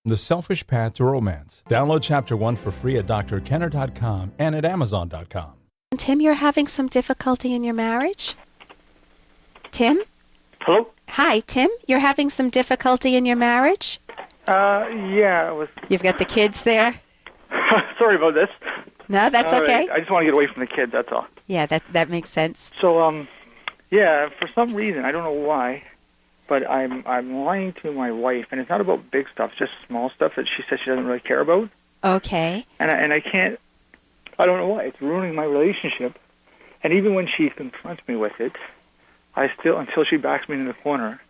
The Selfish Path to Romance. Download Chapter 1 for free at drkenner.com and at amazon.com. Tim, you're having some difficulty in your marriage? Tim? Hello? Hi, Tim. You're having some difficulty in your marriage? Yeah, it was... You've got the kids there? Sorry about this. No, that's All okay. right. I just want to get away from the kids, that's all. Yeah, that makes sense. So, yeah, for some reason, I don't know why, but I'm lying to my wife, and it's not about big stuff, it's just small stuff that she says she doesn't really care about. Okay. And I can't, I don't know why, it's ruining my relationship. And even when she confronts me with it, I still, until she backs me in the corner,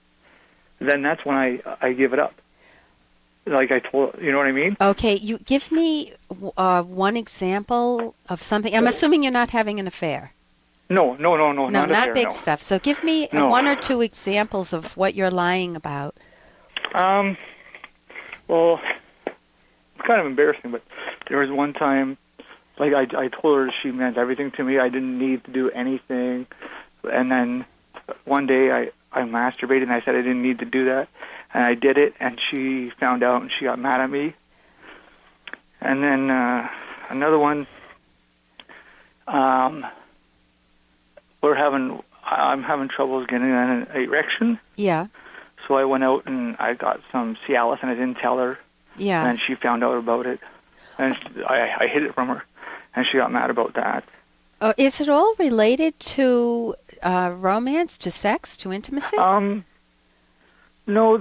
then that's when I give it up. Like I told, you know what I mean? Okay, you give me one example of something. I'm assuming you're not having an affair. No, not affair, big no. stuff. So give me one or two examples of what you're lying about. Well, it's kind of embarrassing, but there was one time, like I told her she meant everything to me. I didn't need to do anything. And then one day I masturbated and I said I didn't need to do that. And I did it, and she found out, and she got mad at me. And then another one, I'm having troubles getting an erection. Yeah. So I went out and I got some Cialis, and I didn't tell her. Yeah. And she found out about it, and I hid it from her, and she got mad about that. Oh, is it all related to romance, to sex, to intimacy? No,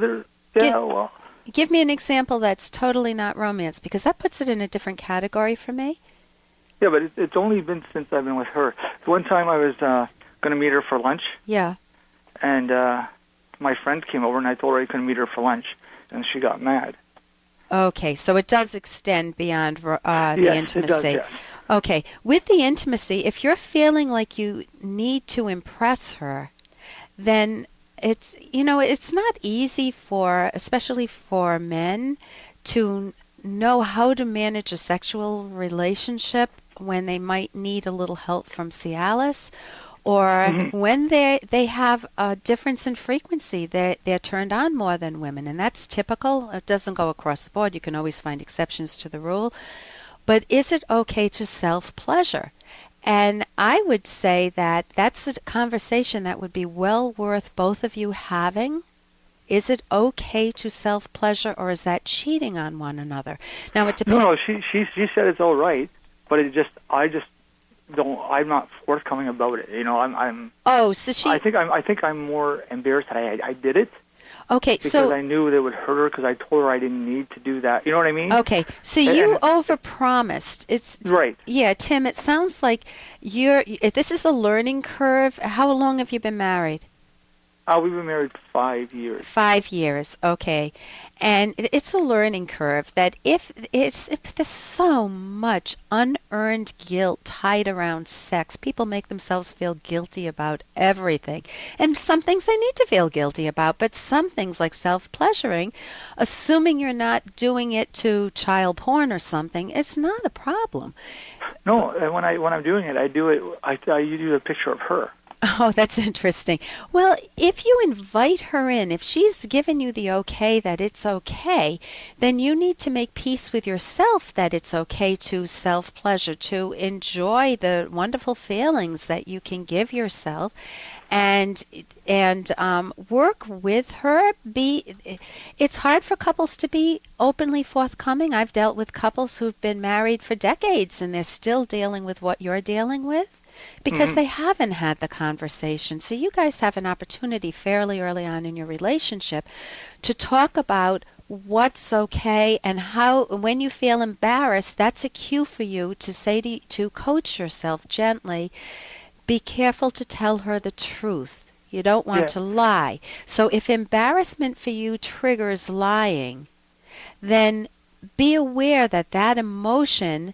well. Give me an example that's totally not romance, because that puts it in a different category for me. Yeah, but it's only been since I've been with her. One time I was going to meet her for lunch. Yeah. And my friend came over, and I told her I couldn't meet her for lunch, and she got mad. Okay, so it does extend beyond the intimacy. It does, yes. Okay, with the intimacy, if you're feeling like you need to impress her, then it's not easy especially for men, to know how to manage a sexual relationship when they might need a little help from Cialis, or when they have a difference in frequency. They're turned on more than women, and that's typical. It doesn't go across the board. You can always find exceptions to the rule. But is it okay to self-pleasure? And I would say that that's a conversation that would be well worth both of you having. Is it okay to self-pleasure, or is that cheating on one another? Now it depends. No, she said it's all right, but I just don't. I'm not forthcoming about it. You know, I'm. Oh, so she. I think I'm more embarrassed that I did it. Okay, because so I knew that it would hurt her, because I told her I didn't need to do that. You know what I mean? Okay, so you overpromised. It's right. Yeah, Tim. It sounds like this is a learning curve. How long have you been married? We've been married 5 years. 5 years, okay. And it's a learning curve that if there's so much unearned guilt tied around sex, people make themselves feel guilty about everything. And some things they need to feel guilty about, but some things like self-pleasuring, assuming you're not doing it to child porn or something, it's not a problem. No, and when I'm doing it, I do a picture of her. Oh, that's interesting. Well, if you invite her in, if she's given you the okay that it's okay, then you need to make peace with yourself that it's okay to self-pleasure, to enjoy the wonderful feelings that you can give yourself, and work with her. It's hard for couples to be openly forthcoming. I've dealt with couples who've been married for decades, and they're still dealing with what you're dealing with, because they haven't had the conversation. So you guys have an opportunity fairly early on in your relationship to talk about what's okay, and how, when you feel embarrassed, that's a cue for you to say to coach yourself gently, be careful to tell her the truth. You don't want to lie. So if embarrassment for you triggers lying, then be aware that emotion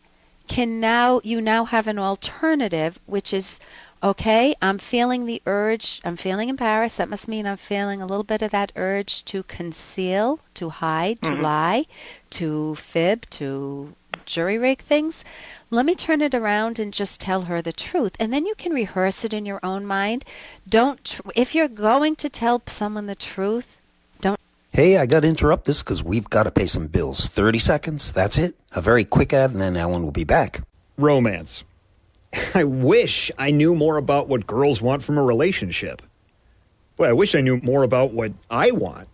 you now have an alternative, which is, okay, I'm feeling the urge, I'm feeling embarrassed. That must mean I'm feeling a little bit of that urge to conceal, to hide, to lie, to fib, to jury-rig things. Let me turn it around and just tell her the truth. And then you can rehearse it in your own mind. If you're going to tell someone the truth, don't. Hey, I got to interrupt this because we've got to pay some bills. 30 seconds, that's it. A very quick ad, and then Ellen will be back. Romance. I wish I knew more about what girls want from a relationship. Boy, I wish I knew more about what I want.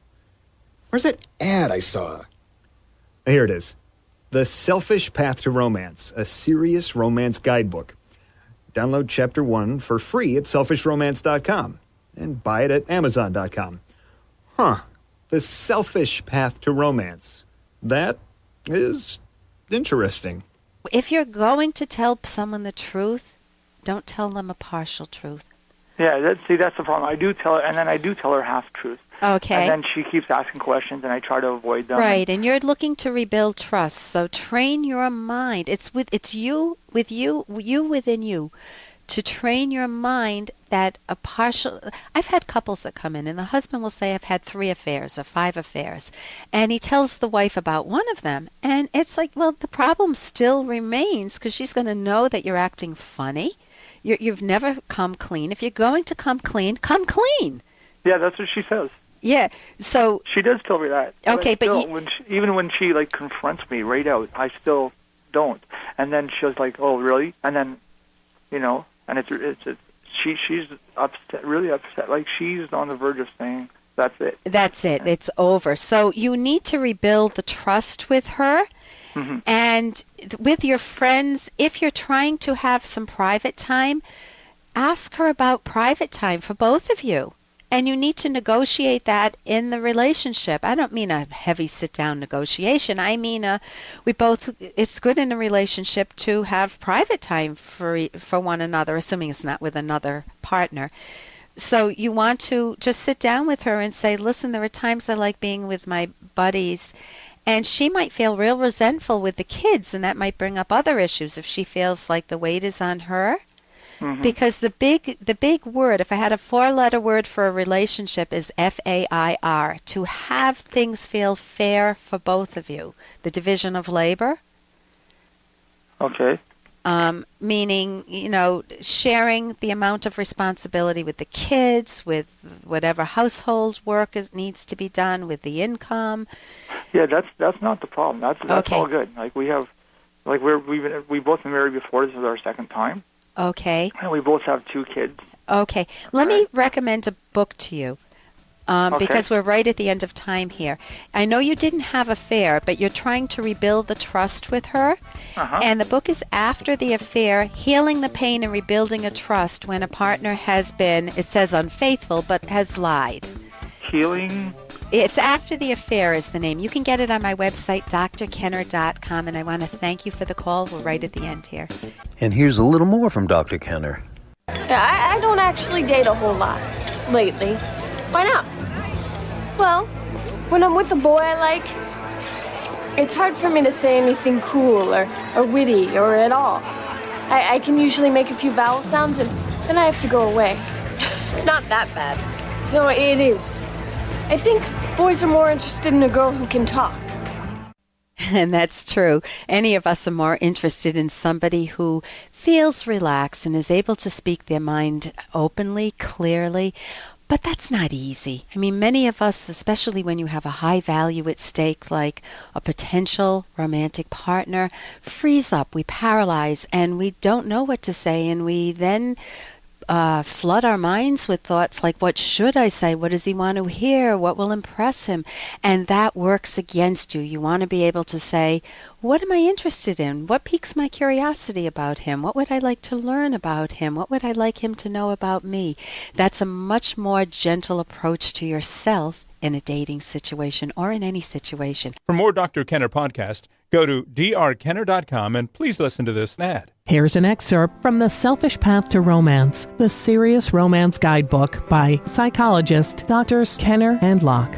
Where's that ad I saw? Here it is. The Selfish Path to Romance, a serious romance guidebook. Download Chapter 1 for free at selfishromance.com and buy it at amazon.com. Huh. The Selfish Path to Romance. That is interesting. If you're going to tell someone the truth, don't tell them a partial truth. Yeah, that's the problem. I do tell her, and then I do tell her half-truths. Okay. And then she keeps asking questions, and I try to avoid them. Right, and you're looking to rebuild trust. So train your mind. It's you within you, to train your mind that a partial. I've had couples that come in, and the husband will say, "I've had 3 affairs or 5 affairs," and he tells the wife about one of them, and it's like, well, the problem still remains because she's going to know that you're acting funny. You've never come clean. If you're going to come clean, come clean. Yeah, that's what she says. Yeah, so she does tell me that. Okay, but even when she like confronts me right out, I still don't. And then she was like, "Oh, really?" And then, and she's upset, really upset. Like she's on the verge of saying, "That's it." That's it. It's over. So you need to rebuild the trust with her. Mm-hmm. And with your friends, if you're trying to have some private time, ask her about private time for both of you. And you need to negotiate that in the relationship. I don't mean a heavy sit-down negotiation. I mean, it's good in a relationship to have private time for one another, assuming it's not with another partner. So you want to just sit down with her and say, "Listen, there are times I like being with my buddies." And she might feel real resentful with the kids, and that might bring up other issues if she feels like the weight is on her. Mm-hmm. Because the big word, if I had a 4-letter word for a relationship, is FAIR, to have things feel fair for both of you. The division of labor. Okay. Meaning, sharing the amount of responsibility with the kids, with whatever household work needs to be done, with the income. Yeah, that's not the problem. That's okay. All good. Like we have, like we've both been married before. This is our second time. Okay. And we both have 2 kids. Okay. Let me recommend a book to you. Because we're right at the end of time here. I know you didn't have an affair, but you're trying to rebuild the trust with her. Uh-huh. And the book is After the Affair, Healing the Pain and Rebuilding a Trust When a Partner Has Been, it says unfaithful, but has lied. Healing? It's After the Affair is the name. You can get it on my website, drkenner.com, and I want to thank you for the call. We're right at the end here. And here's a little more from Dr. Kenner. I don't actually date a whole lot lately. Why not? Well, when I'm with a boy I like, it's hard for me to say anything cool or witty or at all. I can usually make a few vowel sounds and then I have to go away. It's not that bad. No, it is. I think boys are more interested in a girl who can talk. And that's true. Any of us are more interested in somebody who feels relaxed and is able to speak their mind openly, clearly. But that's not easy. I mean, many of us, especially when you have a high value at stake, like a potential romantic partner, freeze up, we paralyze, and we don't know what to say, and we then flood our minds with thoughts like, what should I say? What does he want to hear? What will impress him? And that works against you. You want to be able to say, what am I interested in? What piques my curiosity about him? What would I like to learn about him? What would I like him to know about me? That's a much more gentle approach to yourself in a dating situation or in any situation. For more Dr. Kenner podcast, go to drkenner.com and please listen to this ad. Here's an excerpt from The Selfish Path to Romance, the Serious Romance Guidebook by psychologists Drs. Kenner and Locke.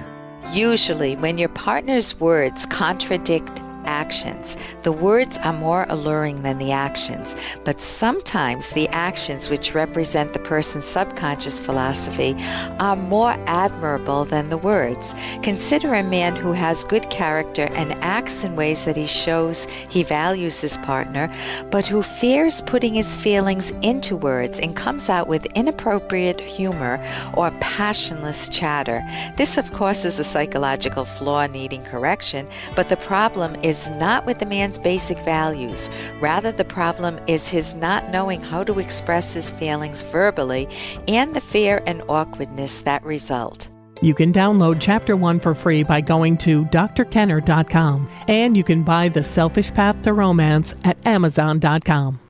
Usually, when your partner's words contradict actions. The words are more alluring than the actions, but sometimes the actions, which represent the person's subconscious philosophy, are more admirable than the words. Consider a man who has good character and acts in ways that he shows he values his partner, but who fears putting his feelings into words and comes out with inappropriate humor or passionless chatter. This, of course, is a psychological flaw needing correction, but the problem is not with the man's basic values. Rather, the problem is his not knowing how to express his feelings verbally and the fear and awkwardness that result. You can download Chapter 1 for free by going to drkenner.com, and you can buy The Selfish Path to Romance at amazon.com.